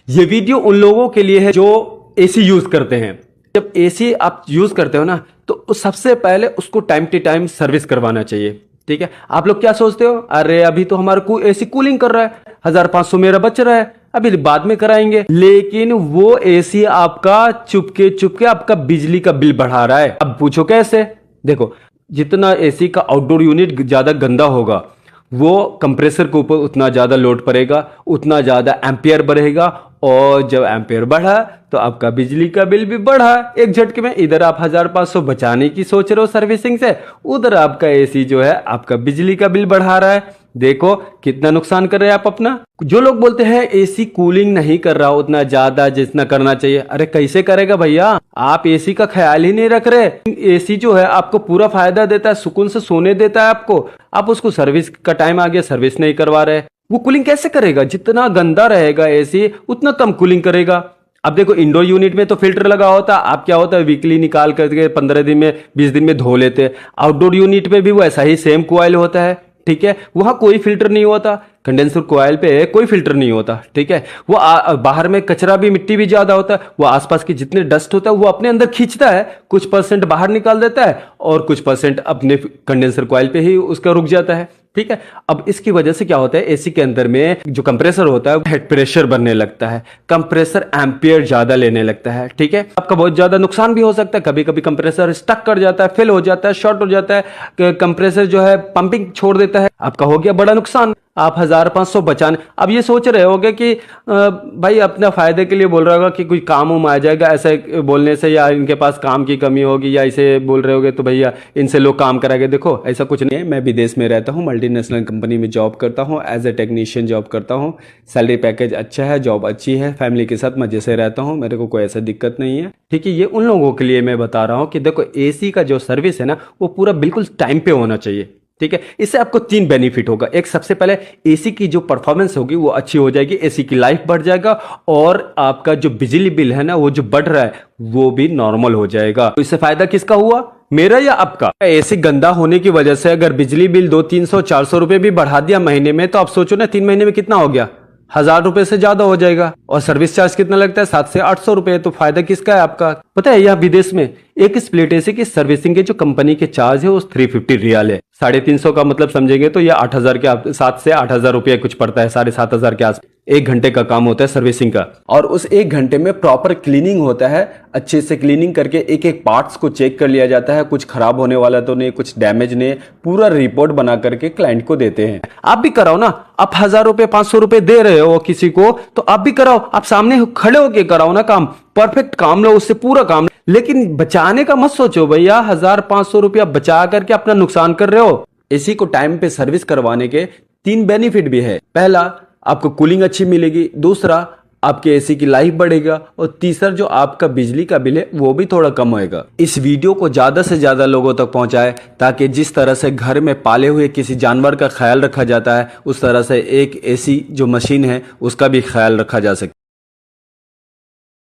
ये वीडियो उन लोगों के लिए है जो एसी यूज करते हैं। जब एसी आप यूज करते हो ना तो सबसे पहले उसको टाइम टू टाइम सर्विस करवाना चाहिए। ठीक है, आप लोग क्या सोचते हो, अरे अभी तो हमारा एसी कूलिंग कर रहा है, 1500 मेरा बच रहा है, अभी बाद में कराएंगे। लेकिन वो एसी आपका चुपके चुपके आपका बिजली का बिल बढ़ा रहा है। अब पूछो कैसे? देखो, जितना एसी का आउटडोर यूनिट ज्यादा गंदा होगा वो कंप्रेसर के ऊपर उतना ज्यादा लोड पड़ेगा, उतना ज्यादा एम्पियर बढ़ेगा, और जब एम्पियर बढ़ा तो आपका बिजली का बिल भी बढ़ा एक झटके में। इधर आप 1500 बचाने की सोच रहे हो सर्विसिंग से, उधर आपका एसी जो है आपका बिजली का बिल बढ़ा रहा है। देखो कितना नुकसान कर रहे हैं आप अपना। जो लोग बोलते हैं एसी कूलिंग नहीं कर रहा उतना ज्यादा जितना करना चाहिए, अरे कैसे करेगा भैया? आप एसी का ख्याल ही नहीं रख रहे। एसी जो है आपको पूरा फायदा देता है, सुकून से सोने देता है आपको, आप उसको सर्विस का टाइम आ गया सर्विस नहीं करवा रहे। वो कूलिंग कैसे करेगा? जितना गंदा रहेगा एसी उतना कम कूलिंग करेगा। अब देखो, इंडोर यूनिट में तो फिल्टर लगा होता है, आप क्या होता है वीकली निकाल करके 15 दिन में 20 दिन में धो लेते हैं। आउटडोर यूनिट में भी वो ऐसा ही सेम कॉइल होता है। ठीक है, वहां कोई फिल्टर नहीं होता, कंडेंसर कॉइल पे कोई फिल्टर नहीं होता। ठीक है, वो बाहर में कचरा भी मिट्टी भी ज्यादा होता है, वो आसपास की जितने डस्ट होता है वो अपने अंदर खींचता है, कुछ परसेंट बाहर निकाल देता है और कुछ परसेंट अपने कंडेंसर कॉइल पे ही उसका रुक जाता है। ठीक है, अब इसकी वजह से क्या होता है, एसी के अंदर में जो कंप्रेसर होता है हेड प्रेशर बनने लगता है, कंप्रेसर एम्पियर ज्यादा लेने लगता है। ठीक है, आपका बहुत ज्यादा नुकसान भी हो सकता है। कभी कभी कंप्रेसर स्टक कर जाता है, फेल हो जाता है, शॉर्ट हो जाता है, कंप्रेसर जो है पंपिंग छोड़ देता है, आपका हो गया बड़ा नुकसान। आप 1500 बचाने, अब ये सोच रहे होगे कि भाई अपना फायदे के लिए बोल रहा होगा कि कोई काम उम आ जाएगा ऐसे बोलने से, या इनके पास काम की कमी होगी, या इसे बोल रहे होगे तो भैया इनसे लोग काम कराएंगे। देखो ऐसा कुछ नहीं है, मैं विदेश में रहता हूँ, मल्टीनेशनल कंपनी में जॉब करता हूँ, एज ए टेक्नीशियन जॉब करता हूँ, सैलरी पैकेज अच्छा है, जॉब अच्छी है, फैमिली के साथ मजे से रहता हूँ, मेरे को कोई ऐसा दिक्कत नहीं है। ठीक है, ये उन लोगों के लिए मैं बता रहा हूँ कि देखो एसी का जो सर्विस है ना वो पूरा बिल्कुल टाइम पे होना चाहिए। ठीक है, इससे आपको 3 बेनिफिट होगा। एक, सबसे पहले एसी की जो परफॉर्मेंस होगी वो अच्छी हो जाएगी, एसी की लाइफ बढ़ जाएगा, और आपका जो बिजली बिल है ना वो जो बढ़ रहा है वो भी नॉर्मल हो जाएगा। तो इससे फायदा किसका हुआ, मेरा या आपका? एसी गंदा होने की वजह से अगर बिजली बिल 200-300-400 रुपए भी बढ़ा दिया महीने में, तो आप सोचो ना 3 महीने में कितना हो गया, 1000 रुपए से ज्यादा हो जाएगा। और सर्विस चार्ज कितना लगता है, 700 से 800 रुपए। तो फायदा किसका है, आपका। पता है यहाँ विदेश में एक स्प्लिट एसी की सर्विसिंग के जो कंपनी के चार्ज है वो 350 रियाल है। 350 का मतलब समझेंगे तो ये 8000 के 7 से 8000 रुपये कुछ पड़ता है, 7500 के आसपास। 1 घंटे का काम होता है सर्विसिंग का, और उस 1 घंटे में प्रॉपर क्लीनिंग होता है, अच्छे से क्लीनिंग करके एक एक पार्ट्स को चेक कर लिया जाता है, कुछ खराब होने वाला तो नहीं, कुछ डैमेज नहीं, पूरा रिपोर्ट बना करके क्लाइंट को देते हैं। आप भी कराओ ना, आप 1000 रुपए 500 रुपए दे रहे हो किसी को तो आप भी कराओ, आप सामने खड़े होके कराओ ना काम, परफेक्ट काम लो, उससे पूरा काम। लेकिन बचाने का मत सोचो भैया, 1500 रुपया बचा करके अपना नुकसान कर रहे हो। एसी को टाइम पे सर्विस करवाने के 3 बेनिफिट भी है। पहला, आपको कूलिंग अच्छी मिलेगी, दूसरा आपके एसी की लाइफ बढ़ेगा, और तीसरा जो आपका बिजली का बिल है वो भी थोड़ा कम होएगा। इस वीडियो को ज्यादा से ज्यादा लोगों तक पहुंचाए, ताकि जिस तरह से घर में पाले हुए किसी जानवर का ख्याल रखा जाता है उस तरह से एक एसी जो मशीन है उसका भी ख्याल रखा जा सके।